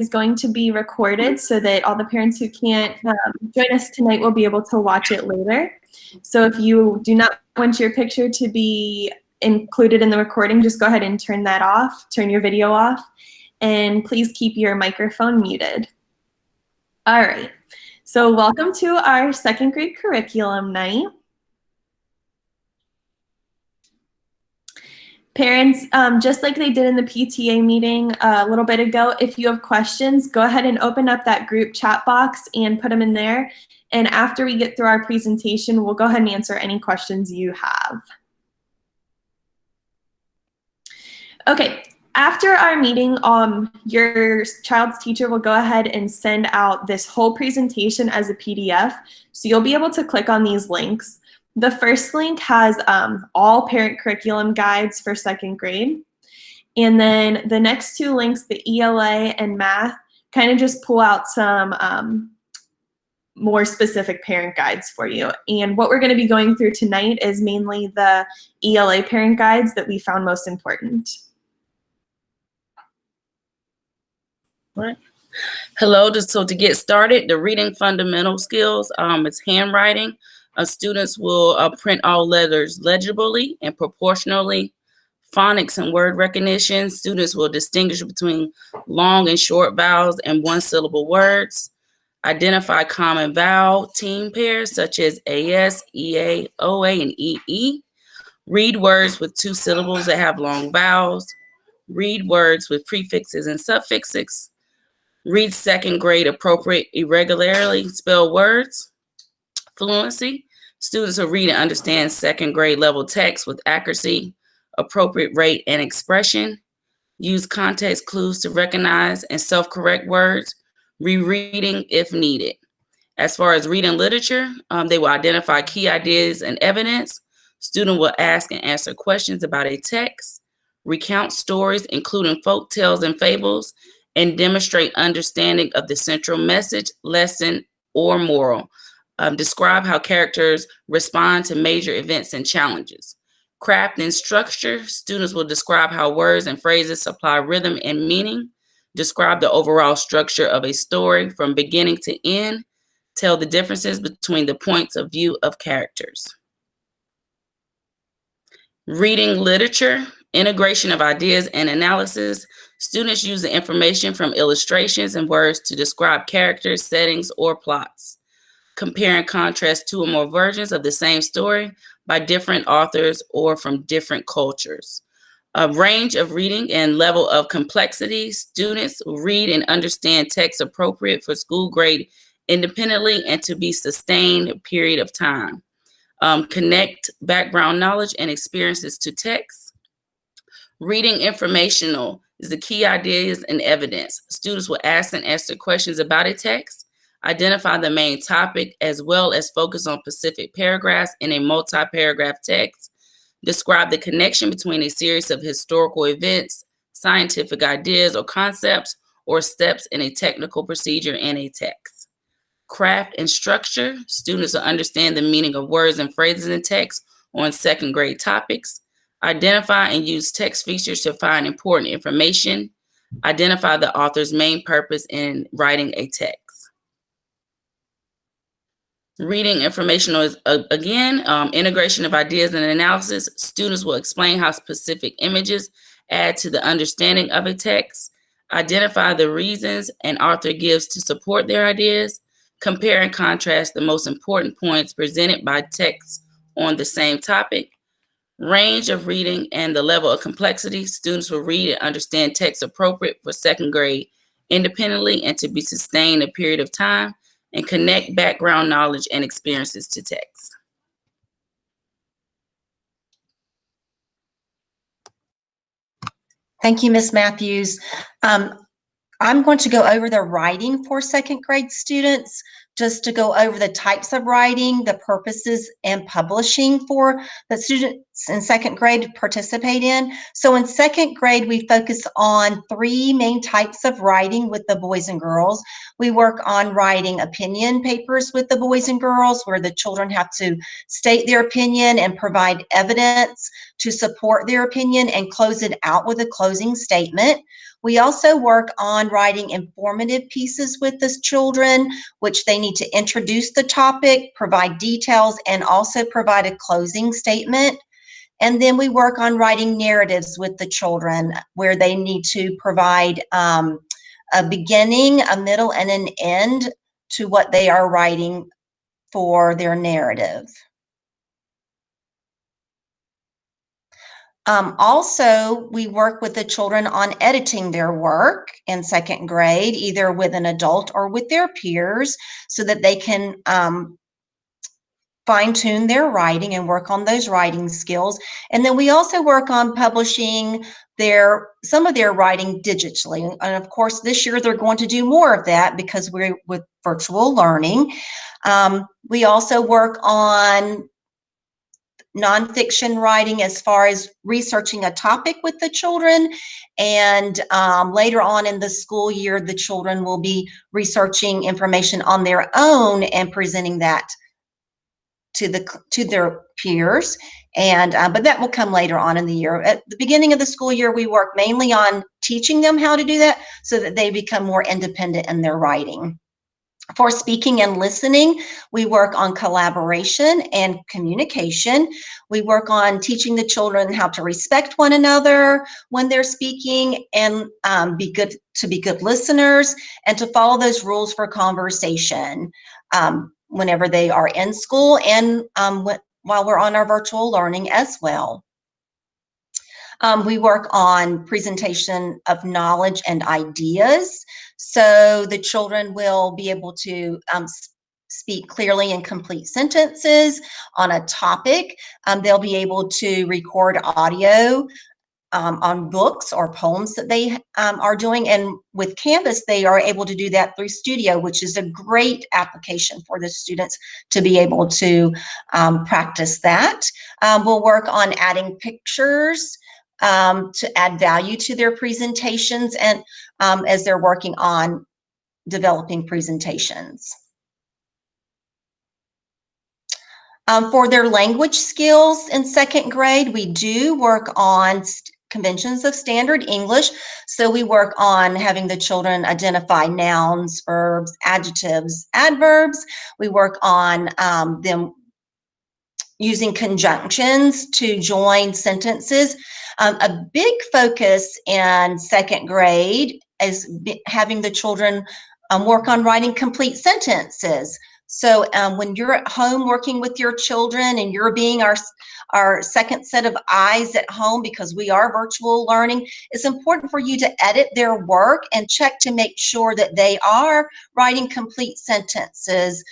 going to be recorded so that all the parents who can't join us tonight will be able to watch it later. So if you do not want your picture to be included in the recording, just go ahead and turn that off, turn your video off, and please keep your microphone muted. All right, so welcome to our second grade curriculum night. Parents, just like they did in the PTA meeting a little bit ago, if you have questions, go ahead and open up that group chat box and put them in there. And after we get through our presentation, we'll go ahead and answer any questions you have. Okay, after our meeting, your child's teacher will go ahead and send out this whole presentation as a PDF. So you'll be able to click on these links. The first link has all parent curriculum guides for second grade. And then the next two links, the ELA and math, kind of just pull out some more specific parent guides for you. And what we're going to be going through tonight is mainly the ELA parent guides that we found most important. Right. Hello, so to get started, the reading fundamental skills, it's handwriting. Students will print all letters legibly and proportionally. Phonics and word recognition, students will distinguish between long and short vowels and one-syllable words. Identify common vowel team pairs such as AS, EA, OA, and EE. Read words with two syllables that have long vowels. Read words with prefixes and suffixes. Read second grade appropriate irregularly spelled words. Fluency. Students will read and understand second grade level text with accuracy, appropriate rate, and expression. Use context clues to recognize and self-correct words. Rereading if needed. As far as reading literature, they will identify key ideas and evidence. Student will ask and answer questions about a text. Recount stories, including folk tales and fables, and demonstrate understanding of the central message, lesson, or moral. Describe how characters respond to major events and challenges. Craft and structure. Students will describe how words and phrases supply rhythm and meaning. Describe the overall structure of a story from beginning to end. Tell the differences between the points of view of characters. Reading literature. Integration of ideas and analysis. Students use the information from illustrations and words to describe characters, settings, or plots. Compare and contrast two or more versions of the same story by different authors or from different cultures. A range of reading and level of complexity. Students read and understand text appropriate for school grade independently and to be sustained a period of time. Connect background knowledge and experiences to text. Reading informational is the key ideas and evidence. Students will ask and answer questions about a text. Identify the main topic as well as focus on specific paragraphs in a multi-paragraph text. Describe the connection between a series of historical events, scientific ideas or concepts, or steps in a technical procedure in a text. Craft and structure. Students will understand the meaning of words and phrases in text on second grade topics. Identify and use text features to find important information. Identify the author's main purpose in writing a text. Reading informational is, integration of ideas and analysis. Students will explain how specific images add to the understanding of a text. Identify the reasons an author gives to support their ideas. Compare and contrast the most important points presented by texts on the same topic. Range of reading and the level of complexity. Students will read and understand text appropriate for second grade independently and to be sustained a period of time. And connect background knowledge and experiences to text. Thank you, Ms. Matthews. I'm going to go over the writing for second grade students, just to go over the types of writing, the purposes, and publishing for the students in second grade to participate in. So in second grade, we focus on three main types of writing with the boys and girls. We work on writing opinion papers with the boys and girls, where the children have to state their opinion and provide evidence to support their opinion and close it out with a closing statement. We also work on writing informative pieces with the children, which they need to introduce the topic, provide details, and also provide a closing statement. And then we work on writing narratives with the children, where they need to provide a beginning, a middle, and an end to what they are writing for their narrative. Also, we work with the children on editing their work in second grade, either with an adult or with their peers, so that they can fine-tune their writing and work on those writing skills. And then we also work on publishing some of their writing digitally. And of course, this year they're going to do more of that because we're with virtual learning. We also work on nonfiction writing as far as researching a topic with the children. And later on in the school year, the children will be researching information on their own and presenting that to their peers. And but that will come later on in the year. At the beginning of the school year, we work mainly on teaching them how to do that so that they become more independent in their writing. For speaking and listening, we work on collaboration and communication. We work on teaching the children how to respect one another when they're speaking, and be good listeners, and to follow those rules for conversation whenever they are in school and while we're on our virtual learning as well. We work on presentation of knowledge and ideas. So the children will be able to speak clearly in complete sentences on a topic. They'll be able to record audio on books or poems that they are doing. And with Canvas, they are able to do that through Studio, which is a great application for the students to be able to practice that. We'll work on adding pictures to add value to their presentations, and as they're working on developing presentations. For their language skills in second grade, we do work on conventions of standard English. So we work on having the children identify nouns, verbs, adjectives, adverbs. We work on them using conjunctions to join sentences. A big focus in second grade is having the children work on writing complete sentences. So when you're at home working with your children and you're being our second set of eyes at home, because we are virtual learning, it's important for you to edit their work and check to make sure that they are writing complete sentences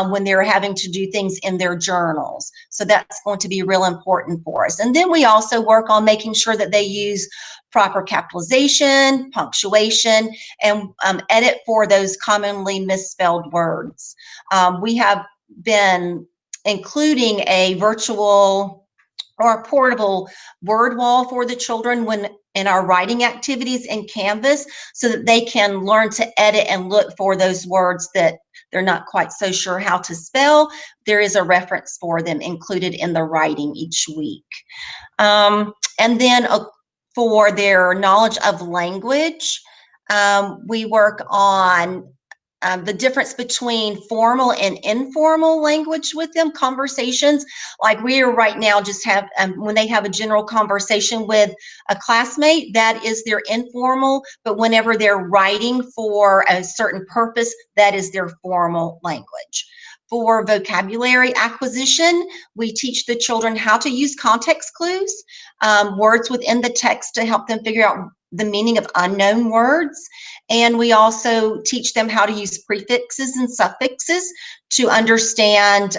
when they're having to do things in their journals. So that's going to be real important for us. And then we also work on making sure that they use proper capitalization, punctuation, and edit for those commonly misspelled words. We have been including a virtual or a portable word wall for the children when in our writing activities in Canvas, so that they can learn to edit and look for those words that they're not quite so sure how to spell. There is a reference for them included in the writing each week. And then for their knowledge of language, we work on the difference between formal and informal language with them, conversations. Like we are right now just have, when they have a general conversation with a classmate, that is their informal, but whenever they're writing for a certain purpose, that is their formal language. For vocabulary acquisition, we teach the children how to use context clues, words within the text to help them figure out the meaning of unknown words. And we also teach them how to use prefixes and suffixes to understand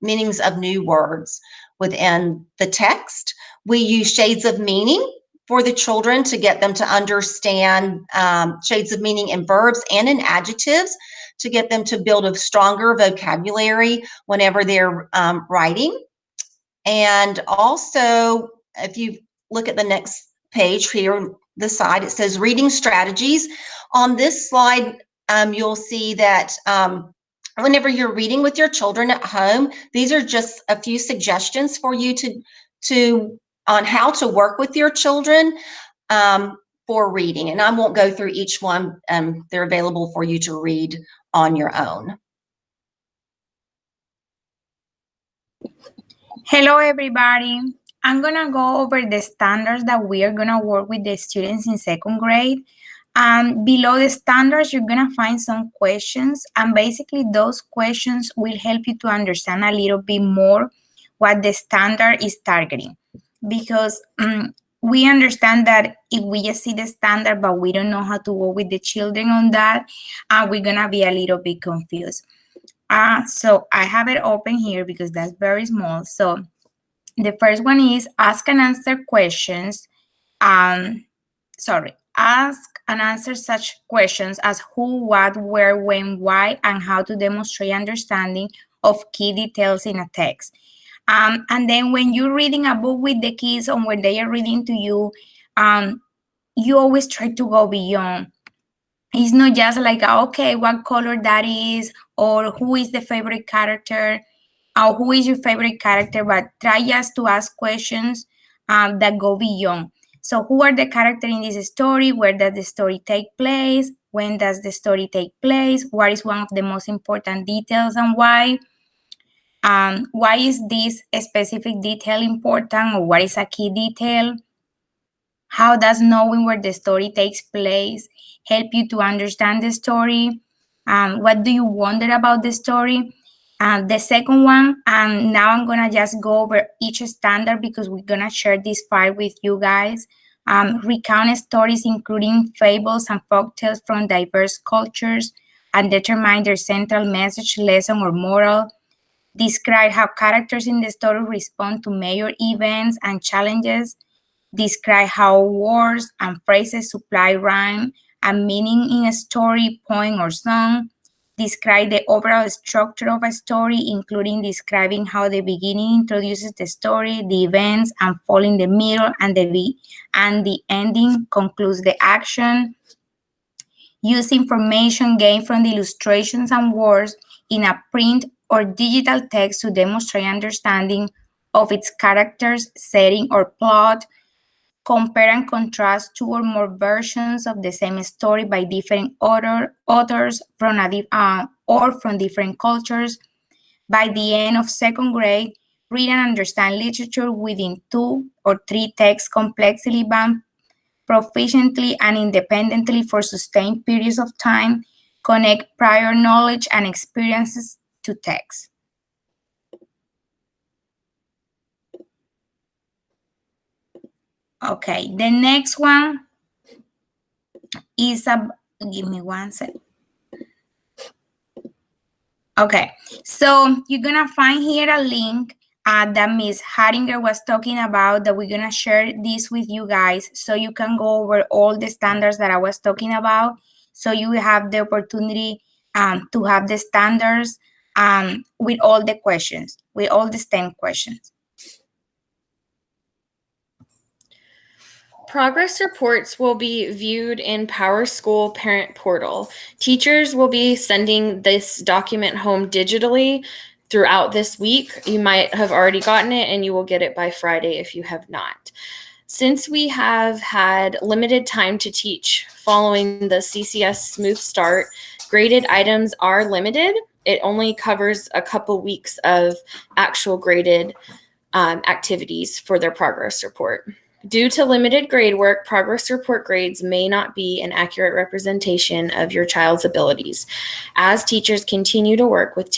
meanings of new words within the text. We use shades of meaning for the children to get them to understand shades of meaning in verbs and in adjectives, to get them to build a stronger vocabulary whenever they're writing. And also, if you look at the next page here, the side, it says reading strategies. On this slide, you'll see that whenever you're reading with your children at home, these are just a few suggestions for you to on how to work with your children. for reading. And I won't go through each one. They're available for you to read on your own. Hello, everybody. I'm going to go over the standards that we are going to work with the students in second grade. Below the standards, you're going to find some questions, and basically those questions will help you to understand a little bit more what the standard is targeting. Because we understand that if we just see the standard, but we don't know how to work with the children on that, we're going to be a little bit confused. So I have it open here because that's very small. So the first one is ask and answer questions. Ask and answer such questions as who, what, where, when, why, and how to demonstrate understanding of key details in a text. And then when you're reading a book with the kids or when they are reading to you, you always try to go beyond. It's not just like, okay, what color that is, or who is the favorite character, or who is your favorite character, but try just to ask questions that go beyond. So who are the characters in this story? Where does the story take place? When does the story take place? What is one of the most important details and why? Why is this specific detail important, or what is a key detail? How does knowing where the story takes place help you to understand the story? What do you wonder about the story? The second one, and now I'm going to just go over each standard because we're going to share this file with you guys. Recount stories including fables and folktales from diverse cultures and determine their central message, lesson, or moral. Describe how characters in the story respond to major events and challenges. Describe how words and phrases supply rhyme and meaning in a story, poem, or song. Describe the overall structure of a story, including describing how the beginning introduces the story, the events unfold in the middle, and the ending concludes the action. Use information gained from the illustrations and words in a print or digital text to demonstrate understanding of its characters, setting, or plot. Compare and contrast two or more versions of the same story by different authors from different cultures. By the end of second grade, read and understand literature within 2 or 3 texts complexly bound, proficiently and independently for sustained periods of time. Connect prior knowledge and experiences to text. Okay, the next one is give me one second. Okay, so you're gonna find here a link that Ms. Haringer was talking about, that we're gonna share this with you guys so you can go over all the standards that I was talking about. So you will have the opportunity to have the standards with all the questions, with all the STEM questions. Progress reports will be viewed in PowerSchool Parent Portal. Teachers will be sending this document home digitally throughout this week. You might have already gotten it, and you will get it by Friday if you have not. Since we have had limited time to teach following the CCS Smooth Start, graded items are limited. It only covers a couple weeks of actual graded activities for their progress report. Due to limited grade work, progress report grades may not be an accurate representation of your child's abilities. As teachers continue to work with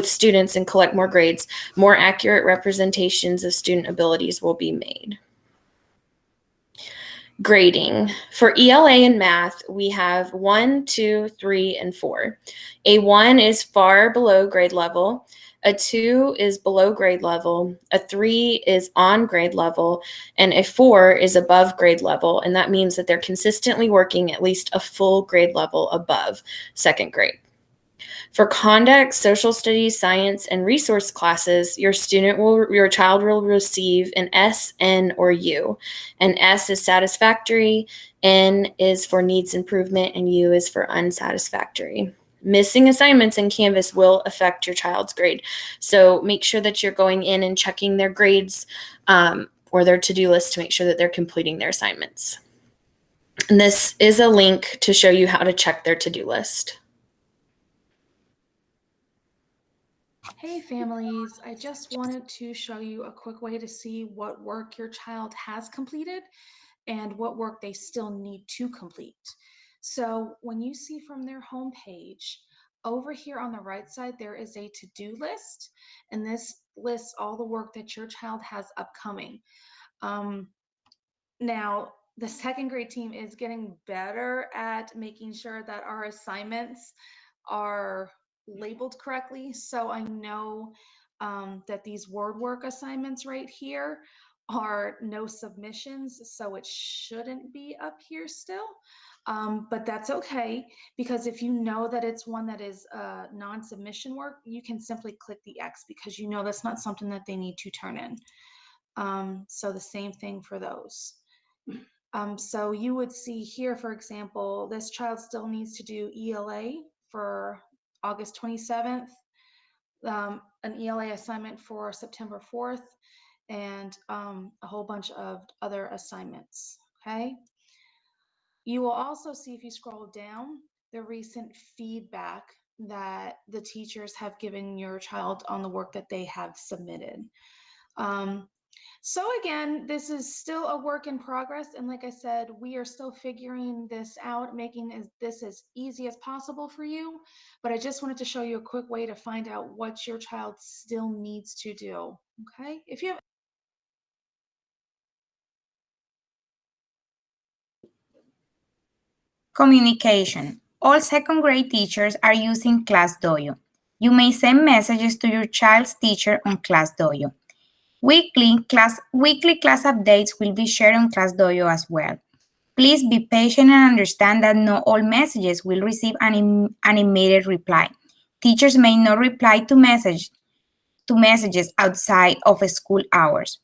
students and collect more grades, more accurate representations of student abilities will be made. Grading. For ELA and math, we have 1, 2, 3, and 4. A 1 is far below grade level. A 2 is below grade level, a 3 is on grade level, and a 4 is above grade level. And that means that they're consistently working at least a full grade level above second grade. For conduct, social studies, science, and resource classes, your child will receive an S, N, or U. An S is satisfactory, N is for needs improvement, and U is for unsatisfactory. Missing assignments in Canvas will affect your child's grade. So make sure that you're going in and checking their grades or their to-do list to make sure that they're completing their assignments. And this is a link to show you how to check their to-do list. Hey families, I just wanted to show you a quick way to see what work your child has completed and what work they still need to complete. So when you see from their home page, over here on the right side, there is a to-do list, and this lists all the work that your child has upcoming. Now, the second grade team is getting better at making sure that our assignments are labeled correctly. So I know that these word work assignments right here are no submissions, so it shouldn't be up here still. But that's okay, because if you know that it's one that is non-submission work, you can simply click the X because you know that's not something that they need to turn in. So the same thing for those. So you would see here, for example, this child still needs to do ELA for August 27th, an ELA assignment for September 4th, and a whole bunch of other assignments, okay? You will also see, if you scroll down, the recent feedback that the teachers have given your child on the work that they have submitted. So again, this is still a work in progress. And like I said, we are still figuring this out, making this as easy as possible for you. But I just wanted to show you a quick way to find out what your child still needs to do. Okay, if you have Communication. All second grade teachers are using ClassDojo. You may send messages to your child's teacher on ClassDojo. Weekly class updates will be shared on ClassDojo as well. Please be patient and understand that not all messages will receive an immediate reply. Teachers may not reply to messages outside of school hours.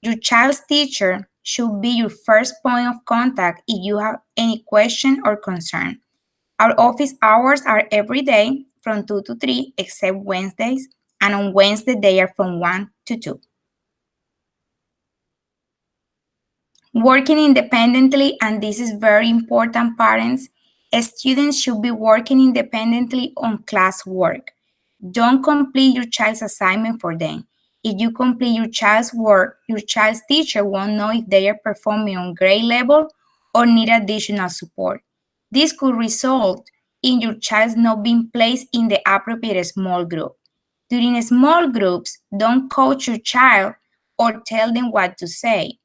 Your child's teacher should be your first point of contact if you have any question or concern. Our office hours are every day from 2 to 3 except Wednesdays, and on Wednesday they are from 1 to 2. Working independently, and this is very important, parents, students should be working independently on classwork. Don't complete your child's assignment for them. If you complete your child's work, your child's teacher won't know if they are performing on grade level or need additional support. This could result in your child not being placed in the appropriate small group. During small groups, don't coach your child or tell them what to say.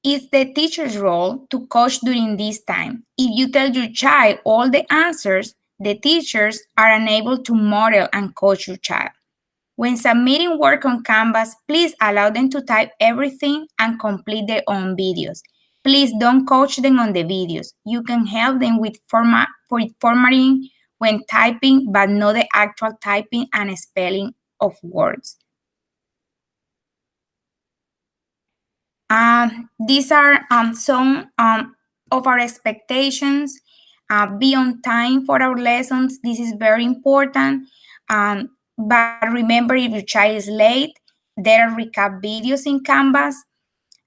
It's the teacher's role to coach during this time. If you tell your child all the answers, the teachers are unable to model and coach your child. When submitting work on Canvas, please allow them to type everything and complete their own videos. Please don't coach them on the videos. You can help them with formatting when typing, but not the actual typing and spelling of words. These are some of our expectations. Be on time for our lessons. This is very important. But remember, if your child is late, there are recap videos in Canvas.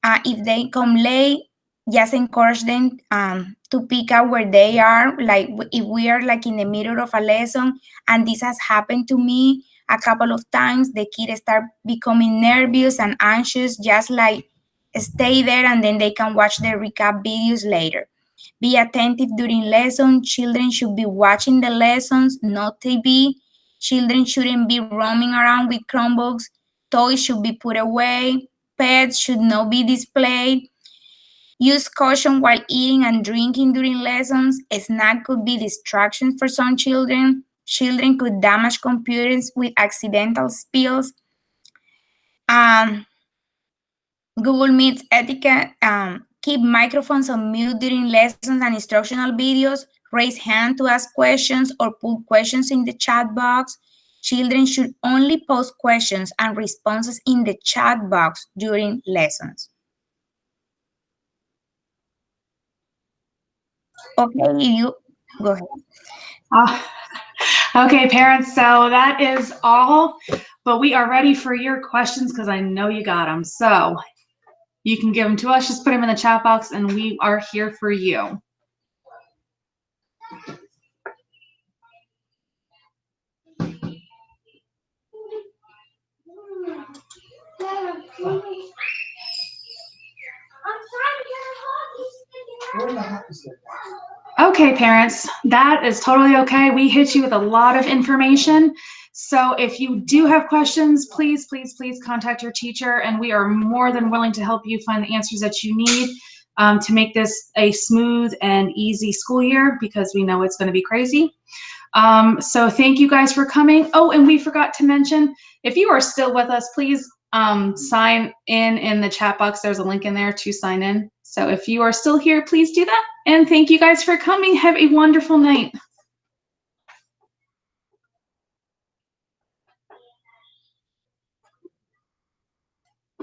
If they come late, just encourage them to pick out where they are. Like if we are like in the middle of a lesson, and this has happened to me a couple of times, the kids start becoming nervous and anxious, just like stay there and then they can watch the recap videos later. Be attentive during lessons. Children should be watching the lessons, not TV. Children shouldn't be roaming around with Chromebooks. Toys should be put away. Pets should not be displayed. Use caution while eating and drinking during lessons. A snack could be distraction for some children. Children could damage computers with accidental spills. Google Meets etiquette. Keep microphones on mute during lessons and instructional videos. Raise hand to ask questions or put questions in the chat box. Children should only post questions and responses in the chat box during lessons. Okay, you go ahead. Okay, parents, so that is all, but we are ready for your questions because I know you got them. So you can give them to us. Just put them in the chat box and we are here for you. Okay, parents, that is totally okay. We hit you with a lot of information. So if you do have questions, please, please, please contact your teacher, and we are more than willing to help you find the answers that you need to make this a smooth and easy school year, because we know it's going to be crazy. So thank you guys for coming. Oh, and we forgot to mention, if you are still with us, please sign in the chat box. There's a link in there to sign in. So if you are still here, please do that. And thank you guys for coming. Have a wonderful night.